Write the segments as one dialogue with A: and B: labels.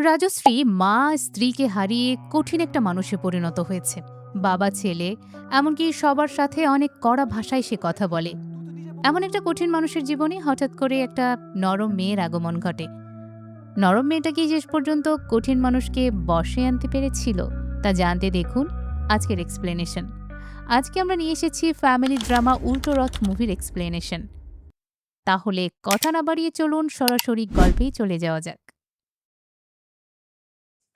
A: রাজশ্রী মা স্ত্রীকে হারিয়ে কঠিন একটা মানুষে পরিণত হয়েছে। বাবা ছেলে এমনকি সবার সাথে অনেক কড়া ভাষায় সে কথা বলে। এমন একটা কঠিন মানুষের জীবনে হঠাৎ করে একটা নরম মেয়ের আগমন ঘটে। নরম মেয়েটা কি শেষ পর্যন্ত কঠিন মানুষকে বশে আনতে পেরেছিল তা জানতে দেখুন আজকের এক্সপ্লেনেশন। আজকে আমরা নিয়ে এসেছি ফ্যামিলি ড্রামা উল্টো রথ মুভির এক্সপ্লেনেশন। তাহলে কথা না বাড়িয়ে চলুন সরাসরি গল্পেই চলে যাওয়া যাক।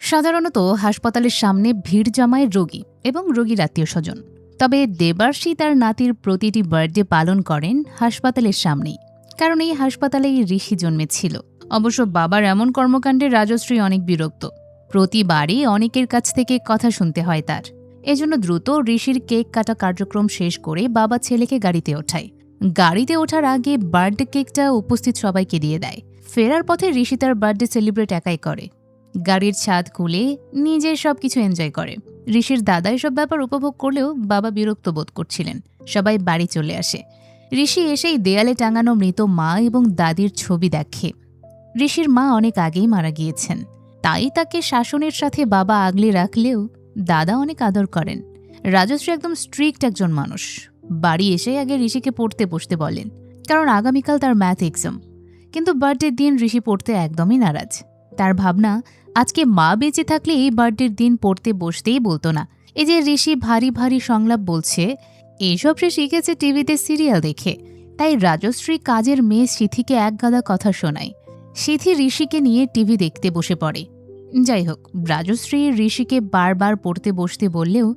A: সাধারণত হাসপাতালের সামনে ভিড় জমায় রোগী এবং রোগীর আত্মীয় স্বজন। তবে দেবার্ষী তার নাতির প্রতিটি বার্থডে পালন করেন হাসপাতালের সামনেই, কারণ এই হাসপাতালেই ঋষি জন্মেছিল। অবশ্য বাবার এমন কর্মকাণ্ডে রাজশ্রী অনেক বিরক্ত। প্রতিবারই অনেকের কাছ থেকে কথা শুনতে হয় তার। এজন্য দ্রুত ঋষির কেক কাটা কার্যক্রম শেষ করে বাবা ছেলেকে গাড়িতে ওঠায়। গাড়িতে ওঠার আগে বার্থডে কেকটা উপস্থিত সবাইকে দিয়ে দেয়। ফেরার পথে ঋষি তার বার্থডে সেলিব্রেট একাই করে। গাড়ির ছাদ খুলে নিজে সবকিছু এনজয় করে। ঋষির দাদা এসব ব্যাপার উপভোগ করলেও বাবা বিরক্ত বোধ করছিলেন। সবাই বাড়ি চলে আসে। ঋষি এসেই দেয়ালে টাঙানো মৃত মা এবং দাদির ছবি দেখে। ঋষির মা অনেক আগেই মারা গিয়েছেন, তাই তাকে শাসনের সাথে বাবা আগলে রাখলেও দাদা অনেক আদর করেন। রাজশ্রী একদম স্ট্রিক্ট একজন মানুষ। বাড়ি এসে আগে ঋষিকে পড়তে বসতে বলেন, কারণ আগামীকাল তার ম্যাথ এক্সাম। কিন্তু বার্থডের দিন ঋষি পড়তে একদমই নারাজ। তার ভাবনা, আজকে মা বেঁচে থাকলে এই বার্থডের দিন পড়তে বসতেই বলতো না। এই যে ঋষি ভারী ভারী সংলাপ বলছে, এইসব সে শিখেছে টিভিতে সিরিয়াল দেখে। তাই রাজশ্রী কাজের মেয়ে সিথিকে একগাদা কথা শোনায়। সিথি ঋষিকে নিয়ে টিভি দেখতে বসে পড়ে। যাই হোক, রাজশ্রী ঋষিকে বারবার পড়তে বসতে বললেও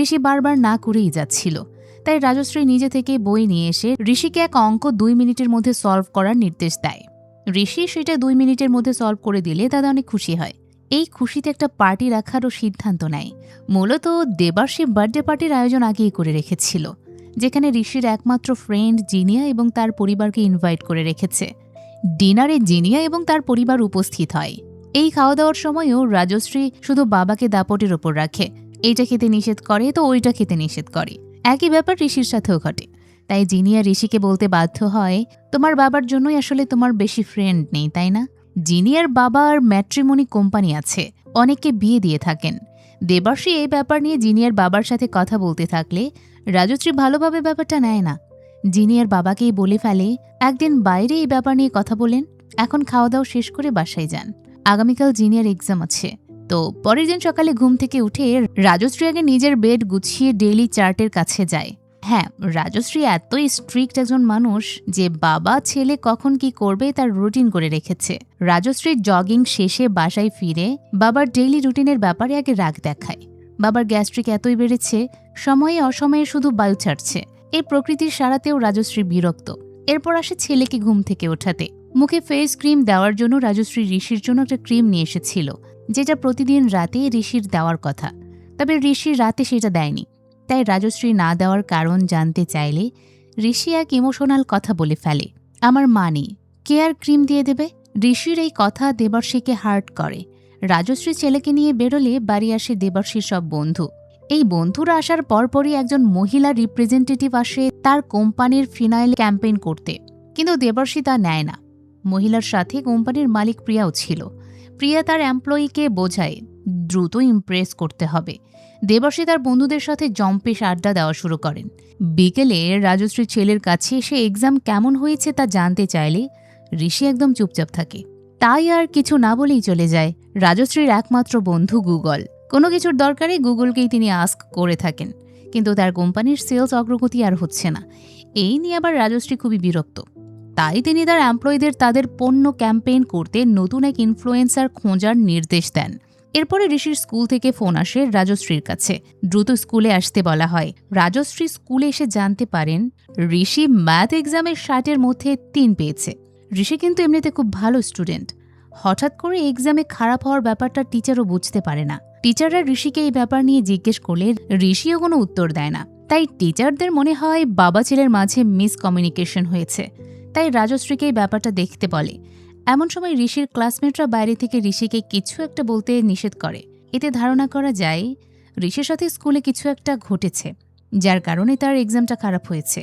A: ঋষি বারবার না করেই যাচ্ছিল। তাই রাজশ্রী নিজে থেকে বই নিয়ে এসে ঋষিকে এক অঙ্ক 2 মিনিটের মধ্যে সলভ করার নির্দেশ দেয়। ঋষি সেটা 2 মিনিটের মধ্যে সলভ করে দিলে দাদা অনেক খুশি হয়। এই খুশিতে একটা পার্টি রাখারও সিদ্ধান্ত নেয়। মূলত দেবার্ষী বার্থডে পার্টির আয়োজন আগেই করে রেখেছিল, যেখানে ঋষির একমাত্র ফ্রেন্ড জিনিয়া এবং তার পরিবারকে ইনভাইট করে রেখেছে। ডিনারে জিনিয়া এবং তার পরিবার উপস্থিত হয়। এই খাওয়া দাওয়ার সময়ও রাজশ্রী শুধু বাবাকে দাপটের ওপর রাখে। এইটা খেতে নিষেধ করে তো ওইটা খেতে নিষেধ করে। একই ব্যাপার ঋষির সাথেও ঘটে। তাই জিনিয়া ঋষিকে বলতে বাধ্য হয়, তোমার বাবার জন্যই আসলে তোমার বেশি ফ্রেন্ড নেই, তাই না? জিনিয়ার বাবার ম্যাট্রিমনি কোম্পানি আছে, অনেককে বিয়ে দিয়ে থাকেন। দেবার্ষী এই ব্যাপার নিয়ে জিনিয়ার বাবার সাথে কথা বলতে থাকলে রাজশ্রী ভালোভাবে ব্যাপারটা নেয় না। জিনিয়ার বাবাকেই বলে ফেলে, একদিন বাইরে এই ব্যাপার নিয়ে কথা বলেন, এখন খাওয়া দাওয়া শেষ করে বাসায় যান, আগামীকাল জিনিয়ার এক্সাম আছে। তো পরের দিন সকালে ঘুম থেকে উঠে রাজশ্রী আগে নিজের বেড গুছিয়ে ডেইলি চার্টের কাছে যায়। হ্যাঁ, রাজশ্রী এতই স্ট্রিক্ট একজন মানুষ যে বাবা ছেলে কখন কি করবে তার রুটিন করে রেখেছে। রাজশ্রীর জগিং শেষে বাসায় ফিরে বাবার ডেইলি রুটিনের ব্যাপারে আগে রাগ দেখায়। বাবার গ্যাস্ট্রিক এতই বেড়েছে, সময়ে অসময়ে শুধু বায়ু ছাড়ছে। এই প্রকৃতির সারাতেও রাজশ্রী বিরক্ত। এরপর আসে ছেলেকে ঘুম থেকে ওঠাতে। মুখে ফেস ক্রিম দেওয়ার জন্য রাজশ্রী ঋষির জন্য একটা ক্রিম নিয়ে এসেছিল, যেটা প্রতিদিন রাতে ঋষির দেওয়ার কথা। তবে ঋষি রাতে সেটা দেয়নি। তাই রাজশ্রী না দেওয়ার কারণ জানতে চাইলে ঋষি এক ইমোশনাল কথা বলে ফেলে, আমার মা নেই, কে আর ক্রিম দিয়ে দেবে? ঋষির এই কথা দেবার্ষীকে হার্ট করে। রাজশ্রী ছেলেকে নিয়ে বেরোলে বাড়ি আসে দেবার্ষীর সব বন্ধু। এই বন্ধুরা আসার পরপরই একজন মহিলা রিপ্রেজেন্টেটিভ আসে তার কোম্পানির ফিনাইল ক্যাম্পেইন করতে, কিন্তু দেবার্ষী তা নেয় না। মহিলার সাথে কোম্পানির মালিক প্রিয়াও ছিল। প্রিয়া তার এমপ্লয়িকে বোঝায় দ্রুত ইমপ্রেস করতে হবে। দেবার্ষী তার বন্ধুদের সাথে জম্পেশ আড্ডা দেওয়া শুরু করেন। বিকেলে রাজশ্রী ছেলের কাছে এসে এক্সাম কেমন হয়েছে তা জানতে চাইলে ঋষি একদম চুপচাপ থাকে। তাই আর কিছু না বলেই চলে যায়। রাজশ্রীর একমাত্র বন্ধু গুগল। কোনো কিছুর দরকারে গুগলকেই তিনি আস্ক করে থাকেন, কিন্তু তার কোম্পানির সেলস অগ্রগতি আর হচ্ছে না। এই নিয়ে আবার রাজশ্রী খুবই বিরক্ত। তাই তিনি তার এমপ্লয়ীদের তাদের পণ্য ক্যাম্পেইন করতে নতুন এক ইনফ্লুয়েন্সার খোঁজার নির্দেশ দেন। এরপরে ঋষির স্কুল থেকে ফোন আসে রাজশ্রীর কাছে, দ্রুত স্কুলে আসতে বলা হয়। রাজশ্রী স্কুলে এসে জানতে পারেন ঋষি ম্যাথ এক্সামের 60-এর মধ্যে 3 পেয়েছে। ঋষি কিন্তু এমনিতে খুব ভালো স্টুডেন্ট। হঠাৎ করে এক্সামে খারাপ হওয়ার ব্যাপারটা টিচারও বুঝতে পারে না। টিচাররা ঋষিকে এই ব্যাপার নিয়ে জিজ্ঞেস করলে ঋষিও কোনো উত্তর দেয় না। তাই টিচারদের মনে হয় বাবা ছেলের মাঝে মিসকমিউনিকেশন হয়েছে। তাই রাজশ্রীকে এই ব্যাপারটা দেখতে বলে। এমন সময় ঋষির ক্লাসমেটরা বাইরে থেকে ঋষিকে কিছু একটা বলতে নিষেধ করে। এতে ধারণা করা যায় ঋষির সাথে স্কুলে কিছু একটা ঘটেছে, যার কারণে তার এক্সামটা খারাপ হয়েছে।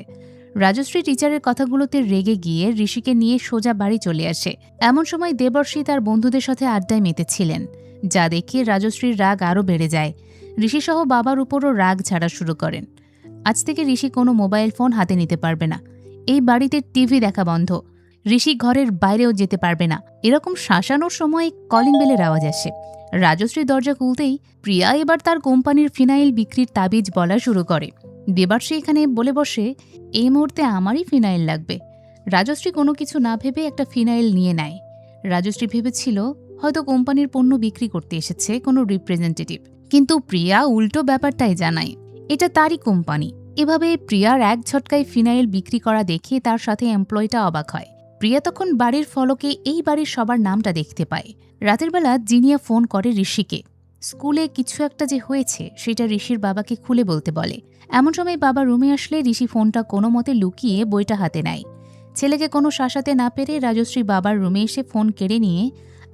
A: রাজশ্রী টিচারের কথাগুলোতে রেগে গিয়ে ঋষিকে নিয়ে সোজা বাড়ি চলে আসে। এমন সময় দেবর্ষী তার বন্ধুদের সাথে আড্ডায় মেতেছিলেন, যা দেখে রাজশ্রীর রাগ আরও বেড়ে যায়। ঋষিসহ বাবার উপরও রাগ ঝাড়া শুরু করেন। আজ থেকে ঋষি কোনো মোবাইল ফোন হাতে নিতে পারবে না, এই বাড়িতে টিভি দেখা বন্ধ, ঋষি ঘরের বাইরেও যেতে পারবে না। এরকম শাসানোর সময় কলিং বেলের আওয়াজ আসে। রাজশ্রী দরজা খুলতেই প্রিয়া এবার তার কোম্পানির ফিনাইল বিক্রির তাবিজ বলা শুরু করে। দেবার্ষী এখানে বলে বসে, এই মুহূর্তে আমারই ফিনাইল লাগবে। রাজশ্রী কোনো কিছু না ভেবে একটা ফিনাইল নিয়ে নেয়। রাজশ্রী ভেবেছিল হয়তো কোম্পানির পণ্য বিক্রি করতে এসেছে কোনো রিপ্রেজেন্টেটিভ, কিন্তু প্রিয়া উল্টো ব্যাপারটাই জানায় এটা তারই কোম্পানি। এভাবে প্রিয়ার এক ঝটকায় ফিনাইল বিক্রি করা দেখে তার সাথে এমপ্লয়িটা অবাক হয়। প্রিয়া তখন বাড়ির ফলকে এই বাড়ির সবার নামটা দেখতে পায়। রাতের বেলা জিনিয়া ফোন করে ঋষিকে। স্কুলে কিছু একটা যে হয়েছে সেটা ঋষির বাবাকে খুলে বলতে বলে। এমন সময় বাবা রুমে আসলে ঋষি ফোনটা কোনো মতে লুকিয়ে বইটা হাতে নেয়। ছেলেকে কোনো শাসাতে না পেরে রাজশ্রী বাবার রুমে এসে ফোন কেড়ে নিয়ে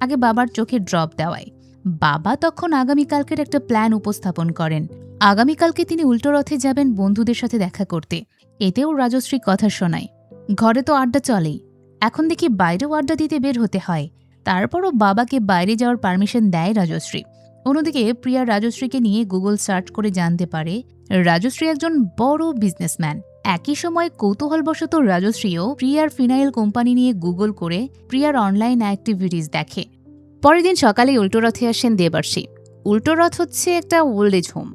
A: আগে বাবার চোখে ড্রপ দেওয়ায়। বাবা তখন আগামীকালকের একটা প্ল্যান উপস্থাপন করেন। আগামীকালকে তিনি উল্টো রথে যাবেন বন্ধুদের সাথে দেখা করতে। এতেও রাজশ্রী কথা শোনায়, ঘরে তো আড্ডা চলেই, এখন দেখি বাইরেও আড্ডা দিতে বের হতে হয়। তারপরও বাবাকে বাইরে যাওয়ার পারমিশন দেয় রাজশ্রী। অন্যদিকে প্রিয়া রাজশ্রীকে নিয়ে গুগল সার্চ করে জানতে পারে রাজশ্রী একজন বড় বিজনেসম্যান। একই সময় কৌতূহলবশত রাজশ্রীও প্রিয়ার ফিনাইল কোম্পানি নিয়ে গুগল করে প্রিয়ার অনলাইন অ্যাক্টিভিটিস দেখে। পরের দিন সকালে উল্টো রথে আসেন দেবার্ষী। উল্টো রথ হচ্ছে একটা ওল্ড এজ হোম।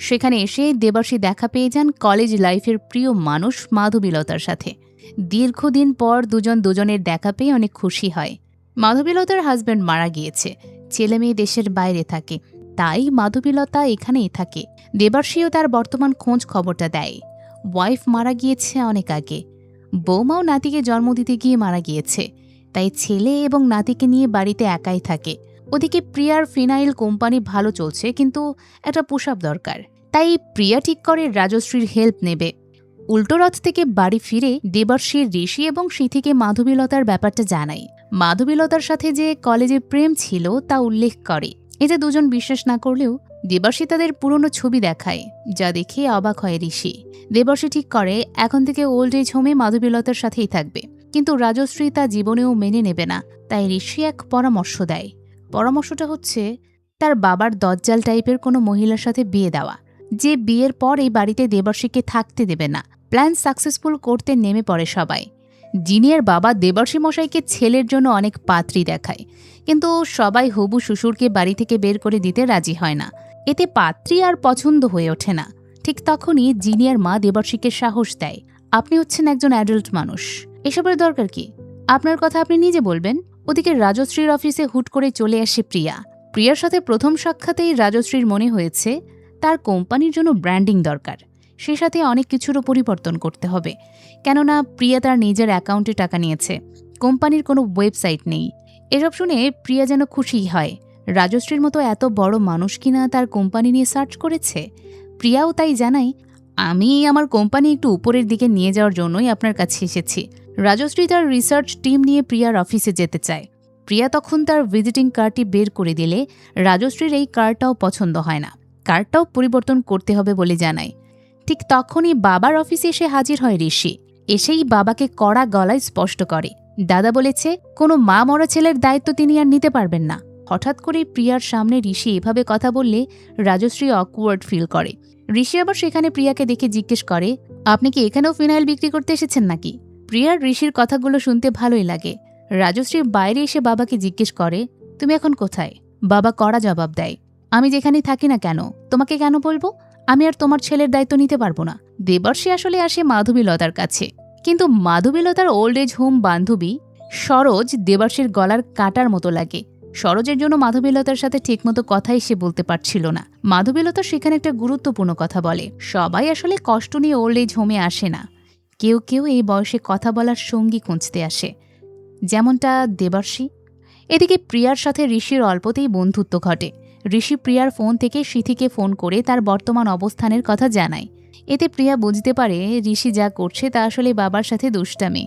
A: সেখানে এসে দেবার্ষী দেখা পেয়ে যান কলেজ লাইফের প্রিয় মানুষ মাধবীলতার সাথে। দীর্ঘদিন পর দুজন দুজনের দেখা পেয়ে অনেক খুশি হয়। মাধবীলতার হাজব্যান্ড মারা গিয়েছে, ছেলে মেয়ে দেশের বাইরে থাকে, তাই মাধবীলতা এখানেই থাকে। দেবার্ষীও তার বর্তমান খোঁজ খবরটা দেয়। ওয়াইফ মারা গিয়েছে অনেক আগে, বৌমাও নাতিকে জন্ম দিতে গিয়ে মারা গিয়েছে, তাই ছেলে এবং নাতিকে নিয়ে বাড়িতে একাই থাকে। ওদিকে প্রিয়ার ফিনাইল কোম্পানি ভালো চলছে, কিন্তু একটা পোশাক দরকার, তাই প্রিয়া ঠিক করে রাজশ্রীর হেল্প নেবে। উল্টো রথ থেকে বাড়ি ফিরে দেবার্ষীর ঋষি এবং সিথিকে মাধবীলতার ব্যাপারটা জানায়। মাধবীলতার সাথে যে কলেজে প্রেম ছিল তা উল্লেখ করে। এটা দুজন বিশ্বাস না করলেও দেবার্ষী তাদের পুরনো ছবি দেখায়, যা দেখে অবাক হয় ঋষি। দেবার্ষী ঠিক করে এখন থেকে ওল্ড এজ হোমে মাধবীলতার সাথেই থাকবে, কিন্তু রাজশ্রী তা জীবনেও মেনে নেবে না। তাই ঋষি এক পরামর্শ দেয়। পরামর্শটা হচ্ছে তার বাবার দজ্জাল টাইপের কোনো মহিলার সাথে বিয়ে দেওয়া, যে বিয়ের পর এই বাড়িতে দেবার্ষীকে থাকতে দেবে না। প্ল্যান সাকসেসফুল করতে নেমে পড়ে সবাই। জিনিয়ার বাবা দেবার্ষী মশাইকে ছেলের জন্য অনেক পাত্রী দেখায়, কিন্তু সবাই হবু শ্বশুরকে বাড়ি থেকে বের করে দিতে রাজি হয় না। এতে পাত্রী আর পছন্দ হয়ে ওঠে না। ঠিক তখনই জিনিয়ার মা দেবার্ষীকে সাহস দেয়, আপনি হচ্ছেন একজন অ্যাডাল্ট মানুষ, এসবের দরকার কি? আপনার কথা আপনি নিজে বলবেন। ওদিকে রাজশ্রীর অফিসে হুট করে চলে আসে প্রিয়া। প্রিয়ার সাথে প্রথম সাক্ষাতেই রাজশ্রীর মনে হয়েছে তার কোম্পানির জন্য ব্র্যান্ডিং দরকার, সে সাথে অনেক কিছুরও পরিবর্তন করতে হবে। কেননা প্রিয়া তার নিজের অ্যাকাউন্টে টাকা নিয়েছে, কোম্পানির কোনো ওয়েবসাইট নেই। এসব শুনে প্রিয়া যেন খুশিই হয়। রাজশ্রীর মতো এত বড় মানুষ কিনা তার কোম্পানি নিয়ে সার্চ করেছে। প্রিয়াও তাই জানায়, আমি আমার কোম্পানি একটু উপরের দিকে নিয়ে যাওয়ার জন্যই আপনার কাছে এসেছি। রাজশ্রী তার রিসার্চ টিম নিয়ে প্রিয়ার অফিসে যেতে চায়। প্রিয়া তখন তার ভিজিটিং কার্ডটি বের করে দিলে রাজশ্রীর এই কার্ডটাও পছন্দ হয় না, কার্ডটাও পরিবর্তন করতে হবে বলে জানায়। ঠিক তখনই বাবার অফিসে এসে হাজির হয় ঋষি। এসেই বাবাকে কড়া গলায় স্পষ্ট করে, দাদা বলেছে কোনো মা মরা ছেলের দায়িত্ব তিনি আর নিতে পারবেন না। হঠাৎ করে প্রিয়ার সামনে ঋষি এভাবে কথা বললে রাজশ্রী অকওয়ার্ড ফিল করে। ঋষি আবার সেখানে প্রিয়াকে দেখে জিজ্ঞেস করে, আপনি কি এখানেও ফিনাইল বিক্রি করতে এসেছেন নাকি? প্রিয়ার ঋষির কথাগুলো শুনতে ভালোই লাগে। রাজশ্রী বাইরে এসে বাবাকে জিজ্ঞেস করে, তুমি এখন কোথায়? বাবা কড়া জবাব দেয়, আমি যেখানে থাকি না কেন, তোমাকে কেন বলবো? আমি আর তোমার ছেলের দায়িত্ব নিতে পারবো না। দেবার্ষী আসলে আসে মাধবীলতার কাছে, কিন্তু মাধবীলতার ওল্ড এজ হোম বান্ধবী সরোজ দেবার্ষীর গলার কাটার মতো লাগে। সরোজের জন্য মাধবীলতার সাথে ঠিকমতো কথাই সে বলতে পারছিল না। মাধবীলতা সেখানে একটা গুরুত্বপূর্ণ কথা বলে, সবাই আসলে কষ্ট নিয়ে ওল্ড এজ হোমে আসে না, কেউ কেউ এই বয়সে কথা বলার সঙ্গী খুঁজতে আসে, যেমনটা দেবার্ষী। এদিকে প্রিয়ার সাথে ঋষির অল্পতেই বন্ধুত্ব ঘটে। ঋষি প্রিয়ার ফোন থেকে সিথিকে ফোন করে তার বর্তমান অবস্থানের কথা জানায়। এতে প্রিয়া বুঝতে পারে ঋষি যা করছে তা আসলে বাবার সাথে দুষ্টামি।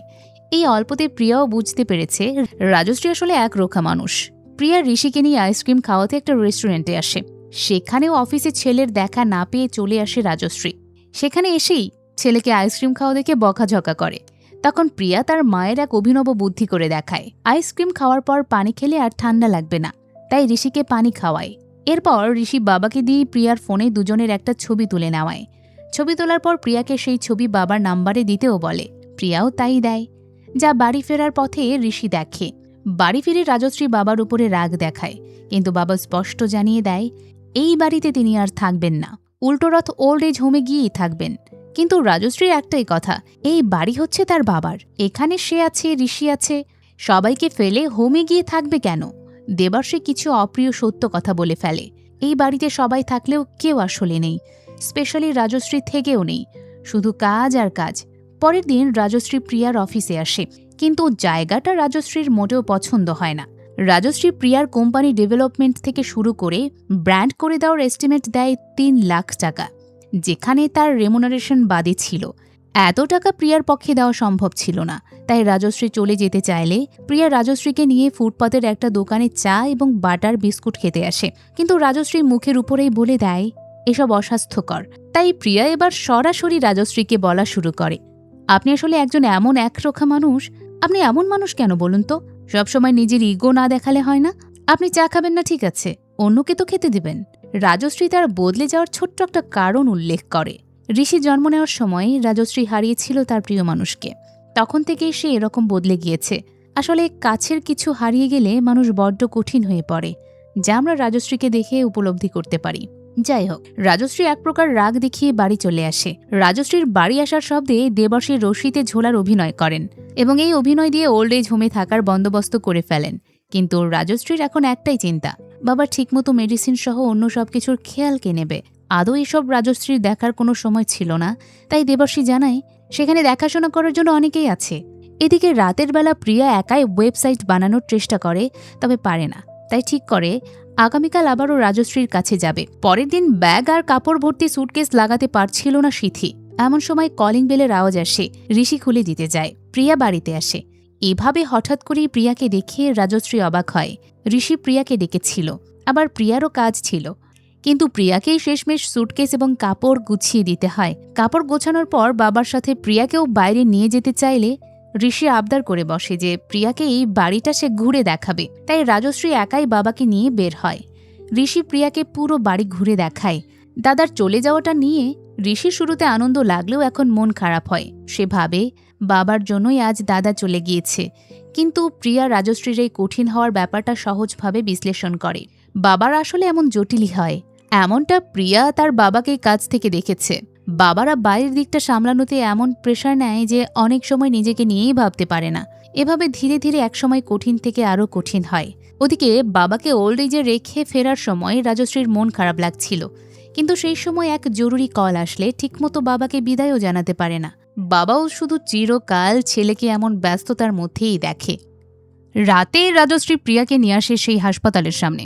A: এই অল্পতে প্রিয়াও বুঝতে পেরেছে রাজশ্রী আসলে একরোখা মানুষ। প্রিয়া ঋষিকে নিয়ে আইসক্রিম খাওয়াতে একটা রেস্টুরেন্টে আসে। সেখানেও অফিসে ছেলের দেখা না পেয়ে চলে আসে রাজশ্রী। সেখানে এসেই ছেলেকে আইসক্রিম খাওয়া দেখে বকাঝকা করে। তখন প্রিয়া তার মায়ের এক অভিনব বুদ্ধি করে দেখায়। আইসক্রিম খাওয়ার পর পানি খেলে আর ঠান্ডা লাগবে না, তাই ঋষিকে পানি খাওয়ায়। এরপর ঋষি বাবাকে দিয়ে প্রিয়ার ফোনে দুজনের একটা ছবি তুলে নেওয়ায়। ছবি তোলার পর প্রিয়াকে সেই ছবি বাবার নাম্বারে দিতেও বলে। প্রিয়াও তাই দেয়। যা বাড়ি ফেরার পথে ঋষি দেখে। বাড়ি ফিরে রাজশ্রী বাবার উপরে রাগ দেখায়, কিন্তু বাবা স্পষ্ট জানিয়ে দেয় এই বাড়িতে তিনি আর থাকবেন না, উল্টোরথ ওল্ড এজ হোমে গিয়েই থাকবেন। কিন্তু রাজশ্রীর একটাই কথা, এই বাড়ি হচ্ছে তার বাবার, এখানে সে আছে, ঋষি আছে, সবাইকে ফেলে হোমে গিয়ে থাকবে কেন? দেবার্ষী কিছু অপ্রিয় সত্য কথা বলে ফেলে। এই বাড়িতে সবাই থাকলেও কেউ আসলে নেই, স্পেশালি রাজশ্রী থেকেও নেই, শুধু কাজ আর কাজ। পরের দিন রাজশ্রী প্রিয়ার অফিসে আসে, কিন্তু জায়গাটা রাজশ্রীর মোটেও পছন্দ হয় না। রাজশ্রী প্রিয়ার কোম্পানি ডেভেলপমেন্ট থেকে শুরু করে ব্র্যান্ড করে দেওয়ার এস্টিমেট দেয় ৩ লাখ টাকা, যেখানে তার রেমুনারেশন বাদে ছিল। এত টাকা প্রিয়ার পক্ষে দেওয়া সম্ভব ছিল না, তাই রাজশ্রী চলে যেতে চাইলে প্রিয়া রাজশ্রীকে নিয়ে ফুটপাতের একটা দোকানে চা এবং বাটার বিস্কুট খেতে আসে। কিন্তু রাজশ্রী মুখের উপরেই বলে দেয় এসব অস্বাস্থ্যকর। তাই প্রিয়া এবার সরাসরি রাজশ্রীকে বলা শুরু করে, আপনি আসলে একজন এমন একরোখা মানুষ, আপনি এমন মানুষ কেন বলুন তো? সবসময় নিজের ইগো না দেখালে হয় না? আপনি চা খাবেন না ঠিক আছে, অন্যকে তো খেতে দিবেন। রাজশ্রী তার বদলে যাওয়ার ছোট্ট একটা কারণ উল্লেখ করে। ঋষি জন্ম নেওয়ার সময় রাজশ্রী হারিয়েছিল তার প্রিয় মানুষকে, তখন থেকেই সে এরকম বদলে গিয়েছে। আসলে কাছের কিছু হারিয়ে গেলে মানুষ বড্ড কঠিন হয়ে পড়ে, যা আমরা রাজশ্রীকে দেখে উপলব্ধি করতে পারি। যাই হোক, রাজশ্রী এক প্রকার রাগ দেখিয়ে বাড়ি চলে আসে। রাজশ্রীর বাড়ি আসার শব্দে দেবার্ষী রশিতে ঝোলার অভিনয় করেন এবং এই অভিনয় দিয়ে ওল্ড এজ হোমে থাকার বন্দোবস্ত করে ফেলেন। কিন্তু রাজশ্রীর এখন একটাই চিন্তা, বাবা ঠিকমতো মেডিসিন সহ অন্য সবকিছুর খেয়াল কে নেবে। আদৌ এসব রাজশ্রীর দেখার কোনো সময় ছিল না, তাই দেবার্ষী জানায় সেখানে দেখাশোনা করার জন্য অনেকেই আছে। এদিকে রাতের বেলা প্রিয়া একাই ওয়েবসাইট বানানোর চেষ্টা করে, তবে পারে না। তাই ঠিক করে আগামীকাল আবারও রাজশ্রীর কাছে যাবে। পরের দিন ব্যাগ আর কাপড় ভর্তি সুটকেস লাগাতে পারছিল না সিথি। এমন সময় কলিং বেলের আওয়াজ আসে। ঋষি খুলে দিতে যায়। প্রিয়া বাড়িতে আসে। এভাবে হঠাৎ করেই প্রিয়াকে দেখে রাজশ্রী অবাক হয়। ঋষি প্রিয়াকে ডেকেছিল, আবার প্রিয়ারও কাজ ছিল, কিন্তু প্রিয়াকেই শেষমেশ সুটকেস এবং কাপড় গুছিয়ে দিতে হয়। কাপড় গোছানোর পর বাবার সাথে প্রিয়াকেও বাইরে নিয়ে যেতে চাইলে ঋষি আবদার করে বসে যে প্রিয়াকে এই বাড়িটা সে ঘুরে দেখাবে। তাই রাজশ্রী একাই বাবাকে নিয়ে বের হয়। ঋষি প্রিয়াকে পুরো বাড়ি ঘুরে দেখায়। দাদার চলে যাওয়াটা নিয়ে ঋষির শুরুতে আনন্দ লাগলেও এখন মন খারাপ হয়। সে ভাবে বাবার জন্যই আজ দাদা চলে গিয়েছে। কিন্তু প্রিয়া রাজশ্রীর এই কঠিন হওয়ার ব্যাপারটা সহজভাবে বিশ্লেষণ করে। বাবার আসলে এমন জটিলই হয়, এমনটা প্রিয়া তার বাবাকে কাছ থেকে দেখেছে। বাবারা বাইরের দিকটা সামলানোতে এমন প্রেশার নেয় যে অনেক সময় নিজেকে নিয়েই ভাবতে পারে না। এভাবে ধীরে ধীরে একসময় কঠিন থেকে আরও কঠিন হয়। ওদিকে বাবাকে ওল্ড এজে রেখে ফেরার সময় রাজশ্রীর মন খারাপ লাগছিল, কিন্তু সেই সময় এক জরুরি কল আসলে ঠিকমতো বাবাকে বিদায়ও জানাতে পারে না। বাবাও শুধু চিরকাল ছেলেকে এমন ব্যস্ততার মধ্যেই দেখে। রাতে রাজশ্রী প্রিয়াকে নিয়ে আসে সেই হাসপাতালের সামনে।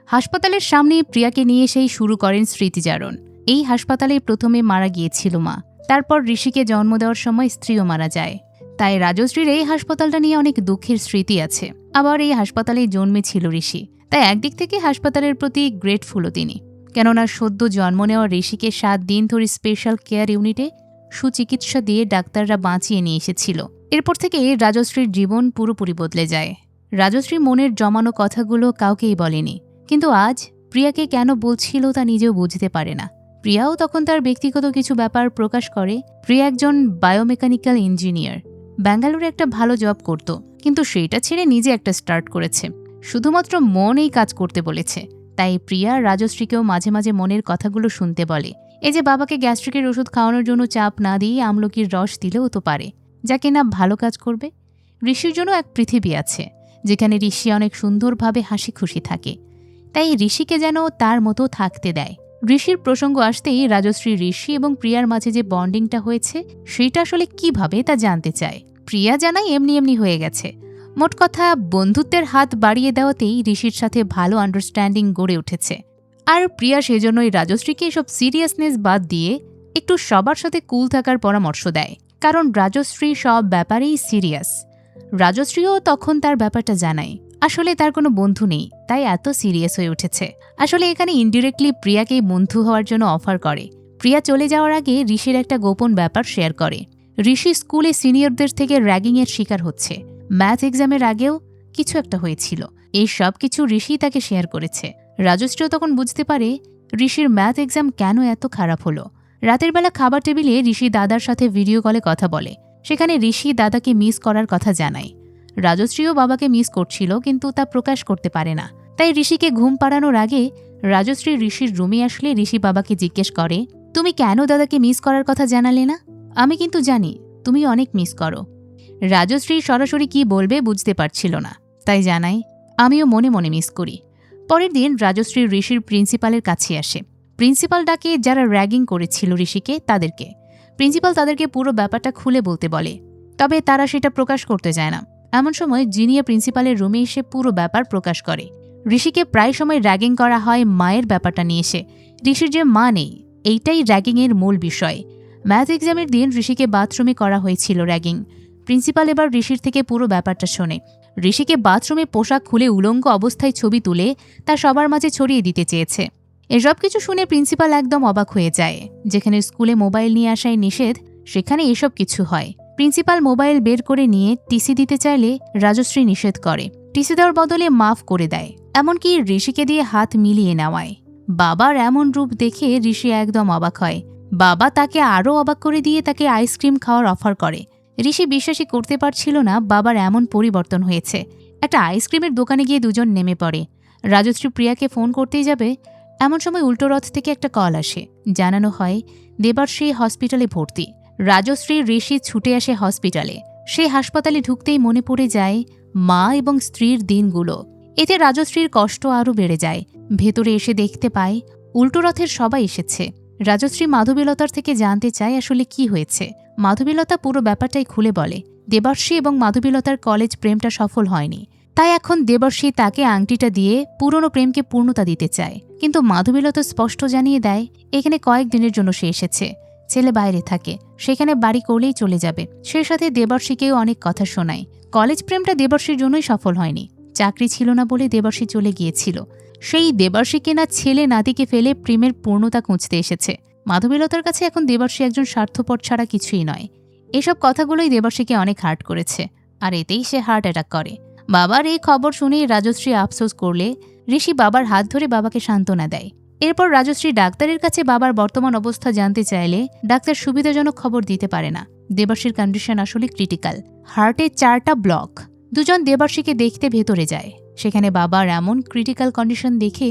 A: হাসপাতালের সামনে প্রিয়াকে নিয়ে সেই শুরু করেন স্মৃতিচারণ। এই হাসপাতালে প্রথমে মারা গিয়েছিল মা, তারপর ঋষিকে জন্ম দেওয়ার সময় স্ত্রীও মারা যায়। তাই রাজশ্রীর এই হাসপাতালটা নিয়ে অনেক দুঃখের স্মৃতি আছে। আবার এই হাসপাতালেই জন্মেছিল ঋষি, তাই একদিক থেকে হাসপাতালের প্রতি গ্রেটফুলও তিনি। কেননা সদ্য জন্ম নেওয়া ঋষিকে 7 দিন ধরে স্পেশাল কেয়ার ইউনিটে সুচিকিৎসা দিয়ে ডাক্তাররা বাঁচিয়ে নিয়ে এসেছিল। এরপর থেকে রাজশ্রীর জীবন পুরোপুরি বদলে যায়। রাজশ্রী মনের জমানো কথাগুলো কাউকেই বলেনি, কিন্তু আজ প্রিয়াকে কেন বলছিল তা নিজেও বুঝতে পারে না। প্রিয়াও তখন তার ব্যক্তিগত কিছু ব্যাপার প্রকাশ করে। প্রিয়া একজন বায়োমেকানিক্যাল ইঞ্জিনিয়ার, ব্যাঙ্গালোরে একটা ভালো জব করত, কিন্তু সেটা ছেড়ে নিজে একটা স্টার্ট করেছে। শুধুমাত্র মন এই কাজ করতে বলেছে। তাই প্রিয়া রাজশ্রীকেও মাঝে মাঝে মনের কথাগুলো শুনতে বলে। এই যে বাবাকে গ্যাস্ট্রিকের ওষুধ খাওয়ানোর জন্য চাপ না দিয়ে আমলকির রস দিলেও তো পারে, যা কিনা ভালো কাজ করবে। ঋষির জন্য এক পৃথিবী আছে, যেখানে ঋষি অনেক সুন্দরভাবে হাসি খুশি থাকে। তাই ঋষিকে যেন তার মতো থাকতে দেয়। ঋষির প্রসঙ্গ আসতেই রাজশ্রী ঋষি এবং প্রিয়ার মাঝে যে বন্ডিংটা হয়েছে সেটা আসলে কিভাবে তা জানতে চায়। প্রিয়া জানায় এমনি এমনি হয়ে গেছে। মোট কথা, বন্ধুত্বের হাত বাড়িয়ে দেওয়াতেই ঋষির সাথে ভালো আন্ডারস্ট্যান্ডিং গড়ে উঠেছে। আর প্রিয়া সেজন্যই রাজশ্রীকে এসব সিরিয়াসনেস বাদ দিয়ে একটু সবার সাথে কুল থাকার পরামর্শ দেয়, কারণ রাজশ্রী সব ব্যাপারেই সিরিয়াস। রাজশ্রীও তখন তার ব্যাপারটা জানায়। আসলে তার কোনো বন্ধু নেই, তাই এত সিরিয়াস হয়ে উঠেছে। আসলে এখানে ইনডিরেক্টলি প্রিয়াকেই বন্ধু হওয়ার জন্য অফার করে। প্রিয়া চলে যাওয়ার আগে ঋষির একটা গোপন ব্যাপার শেয়ার করে। ঋষি স্কুলে সিনিয়রদের থেকে র্যাগিংয়ের শিকার হচ্ছে। ম্যাথ এক্সামের আগেও কিছু একটা হয়েছিল। এই সব কিছু ঋষি তাকে শেয়ার করেছে। রাজশ্রীও তখন বুঝতে পারে ঋষির ম্যাথ এক্সাম কেন এত খারাপ হলো। রাতের বেলা খাবার টেবিলে ঋষি দাদার সাথে ভিডিও কলে কথা বলে। সেখানে ঋষি দাদাকে মিস করার কথা জানায়। রাজশ্রীও বাবাকে মিস করছিল, কিন্তু তা প্রকাশ করতে পারে না। তাই ঋষিকে ঘুম পাড়ানোর আগে রাজশ্রী ঋষির রুমে আসলে ঋষি বাবাকে জিজ্ঞেস করে, তুমি কেন দাদাকে মিস করার কথা জানালে না? আমি কিন্তু জানি তুমি অনেক মিস করো। রাজশ্রী সরাসরি কি বলবে বুঝতে পারছিল না, তাই জানায়, আমিও মনে মনে মিস করি। পরের দিন রাজশ্রী ঋষির প্রিন্সিপালের কাছে আসে। প্রিন্সিপাল ডাকে যারা র্যাগিং করেছিল ঋষিকে তাদেরকে। প্রিন্সিপাল তাদেরকে পুরো ব্যাপারটা খুলে বলতে বলে, তবে তারা সেটা প্রকাশ করতে চায় না। এমন সময় জিনিয়া প্রিন্সিপালের রুমে এসে পুরো ব্যাপার প্রকাশ করে। ঋষিকে প্রায় সময় র্যাগিং করা হয় মায়ের ব্যাপারটা নিয়ে এসে। ঋষির যে মা নেই, এইটাই র্যাগিংয়ের মূল বিষয়। ম্যাথ এক্সামের দিন ঋষিকে বাথরুমে করা হয়েছিল র্যাগিং। প্রিন্সিপাল এবার ঋষির থেকে পুরো ব্যাপারটা শোনে। ঋষিকে বাথরুমে পোশাক খুলে উলঙ্গ অবস্থায় ছবি তুলে তা সবার মাঝে ছড়িয়ে দিতে চেয়েছে। এসব কিছু শুনে প্রিন্সিপাল একদম অবাক হয়ে যায়। যেখানে স্কুলে মোবাইল নিয়ে আসায় নিষেধ, সেখানে এসব কিছু হয়। প্রিন্সিপাল মোবাইল বের করে নিয়ে টিসি দিতে চাইলে রাজশ্রী নিষেধ করে। টিসি দেওয়ার বদলে মাফ করে দেয়, এমনকি ঋষিকে দিয়ে হাত মিলিয়ে নেওয়ায়। বাবার এমন রূপ দেখে ঋষি একদম অবাক হয়। বাবা তাকে আরও অবাক করে দিয়ে তাকে আইসক্রিম খাওয়ার অফার করে। ঋষি বিশ্বাসই করতে পারছিল না বাবার এমন পরিবর্তন হয়েছে। একটা আইসক্রিমের দোকানে গিয়ে দুজন নেমে পড়ে। রাজশ্রী প্রিয়াকে ফোন করতেই যাবে, এমন সময় উল্টো রথ থেকে একটা কল আসে। জানানো হয় দেবাশ্রী হসপিটালে ভর্তি। রাজশ্রী ঋষি ছুটে আসে হসপিটালে। সে হাসপাতালে ঢুকতেই মনে পড়ে যায় মা এবং স্ত্রীর দিনগুলো। এতে রাজশ্রীর কষ্ট আরও বেড়ে যায়। ভেতরে এসে দেখতে পায় উল্টো রথের সবাই এসেছে। রাজশ্রী মাধবীলতার থেকে জানতে চায় আসলে কি হয়েছে। মাধবীলতা পুরো ব্যাপারটাই খুলে বলে দেবাশ্রী এবং মাধবীলতার কলেজ প্রেমটা সফল হয়নি, তাই এখন দেবাশ্রী তাকে আংটিটা দিয়ে পুরনো প্রেমকে পূর্ণতা দিতে চায়। কিন্তু মাধবীলতা স্পষ্ট জানিয়ে দেয় এখানে কয়েকদিনের জন্য সে এসেছে, ছেলে বাইরে থাকে, সেখানে বাড়ি করলেই চলে যাবে। সে সাথে দেবাশ্রীকেও অনেক কথা শোনায়। কলেজ প্রেমটা দেবাশ্রীর জন্যই সফল হয়নি, চাকরি ছিল না বলে দেবাশ্রী চলে গিয়েছিল। সেই দেবাশ্রীকে না ছেলে নাতিকে ফেলে প্রেমের পূর্ণতা খুঁজতে এসেছে। মাধবীলতার কাছে এখন দেবাশ্রী একজন স্বার্থপর ছাড়া কিছুই নয়। এসব কথাগুলোই দেবাশ্রীকে অনেক হার্ট করেছে, আর এতেই সে হার্ট অ্যাটাক করে। বাবার এই খবর শুনেই রাজশ্রী আফসোস করলে ঋষি বাবার হাত ধরে বাবাকে সান্ত্বনা দেয়। এরপর রাজশ্রী ডাক্তারের কাছে বাবার বর্তমান অবস্থা জানতে চাইলে ডাক্তার সুবিধাজনক খবর দিতে পারে না। দেবাশ্রীর কন্ডিশন আসলে ক্রিটিক্যাল, হার্টে 4টা ব্লক। দুজন দেবাশ্রীকে দেখতে ভেতরে যায়। সেখানে বাবার এমন ক্রিটিক্যাল কন্ডিশন দেখে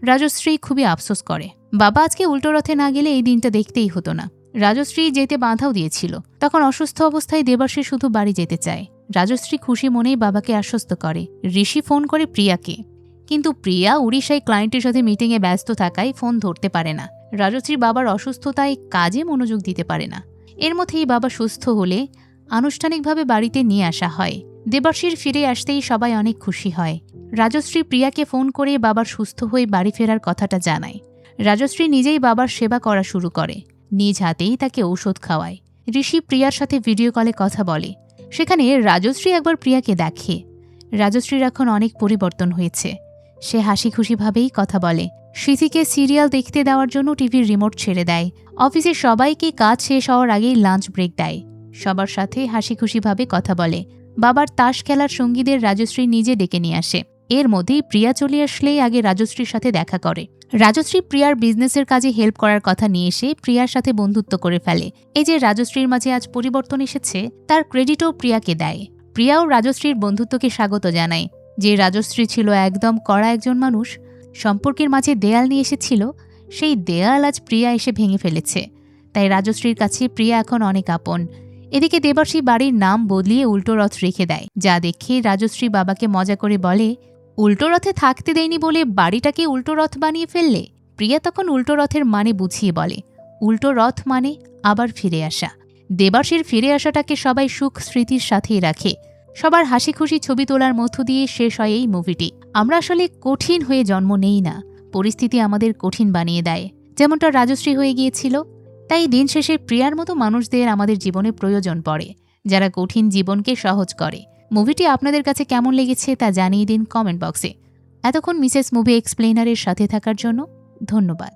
A: রাজশ্রী খুবই আফসোস করে। বাবা আজকে উল্টো রথে না গেলে এই দিনটা দেখতেই হতো না। রাজশ্রী যেতে বাধাও দিয়েছিল। তখন অসুস্থ অবস্থায় দেবাশ্রী শুধু বাড়ি যেতে চায়। রাজশ্রী খুশি মনেই বাবাকে আশ্বস্ত করে। ঋষি ফোন করে প্রিয়াকে, কিন্তু প্রিয়া উড়িষ্যায় ক্লায়েন্টের সাথে মিটিংয়ে ব্যস্ত থাকায় ফোন ধরতে পারে না। রাজশ্রীর বাবার অসুস্থতায় কাজে মনোযোগ দিতে পারে না। এর মধ্যেই বাবা সুস্থ হলে আনুষ্ঠানিকভাবে বাড়িতে নিয়ে আসা হয়। দেবাশ্রীর ফিরে আসতেই সবাই অনেক খুশি হয়। রাজশ্রী প্রিয়াকে ফোন করে বাবার সুস্থ হয়ে বাড়ি ফেরার কথাটা জানায়। রাজশ্রী নিজেই বাবার সেবা করা শুরু করে, নিজ হাতেই তাকে ঔষধ খাওয়ায়। ঋষি প্রিয়ার সাথে ভিডিও কলে কথা বলে। সেখানে রাজশ্রী একবার প্রিয়াকে দেখে। রাজশ্রীর এখন অনেক পরিবর্তন হয়েছে। সে হাসি খুশিভাবেই কথা বলে। সিথিকে সিরিয়াল দেখতে দেওয়ার জন্য টিভির রিমোট ছেড়ে দেয়। অফিসের সবাইকে কাজ শেষ হওয়ার আগেই লাঞ্চ ব্রেক দেয়। সবার সাথে হাসি খুশিভাবে কথা বলে। বাবার তাস খেলার সঙ্গীদের রাজশ্রী নিজে ডেকে নিয়ে আসে। এর মধ্যেই প্রিয়া চলে আসলেই আগে রাজশ্রীর সাথে দেখা করে। রাজশ্রী প্রিয়ার বিজনেসের কাজে হেল্প করার কথা নিয়ে এসে প্রিয়ার সাথে বন্ধুত্ব করে ফেলে। এই যে রাজশ্রীর মাঝে আজ পরিবর্তন এসেছে, তার ক্রেডিটও প্রিয়াকে দেয়। প্রিয়াও রাজশ্রীর বন্ধুত্বকে স্বাগত জানায়। যে রাজশ্রী ছিল একদম কড়া একজন মানুষ, সম্পর্কের মাঝে দেয়াল নিয়ে এসেছিল, সেই দেয়াল আজ প্রিয়া এসে ভেঙে ফেলেছে। তাই রাজশ্রীর কাছে প্রিয়া এখন অনেক আপন। এদিকে দেবাশ্রী বাড়ির নাম বদলিয়ে উল্টো রথ রেখে দেয়, যা দেখে রাজশ্রী বাবাকে মজা করে বলে, উল্টো রথে থাকতে দেয়নি বলে বাড়িটাকে উল্টো রথ বানিয়ে ফেললে। প্রিয়া তখন উল্টো রথের মানে বুঝিয়ে বলে, উল্টো রথ মানে আবার ফিরে আসা। দেবাশ্রীর ফিরে আসাটাকে সবাই সুখ স্মৃতির সাথেই রাখে। সবার হাসি খুশি ছবি তোলার মধ্য দিয়ে শেষ হয় এই মুভিটি। আমরা আসলে কঠিন হয়ে জন্ম নেই না, পরিস্থিতি আমাদের কঠিন বানিয়ে দেয়, যেমনটা রাজশ্রী হয়ে গিয়েছিল। তাই দিন শেষে প্রিয়ার মতো মানুষদের আমাদের জীবনে প্রয়োজন পড়ে, যারা কঠিন জীবনকে সহজ করে। মুভিটি আপনাদের কাছে কেমন লেগেছে তা জানিয়ে দিন কমেন্ট বক্সে। এতক্ষণ মিসেস মুভি এক্সপ্লেইনারের সাথে থাকার জন্য ধন্যবাদ।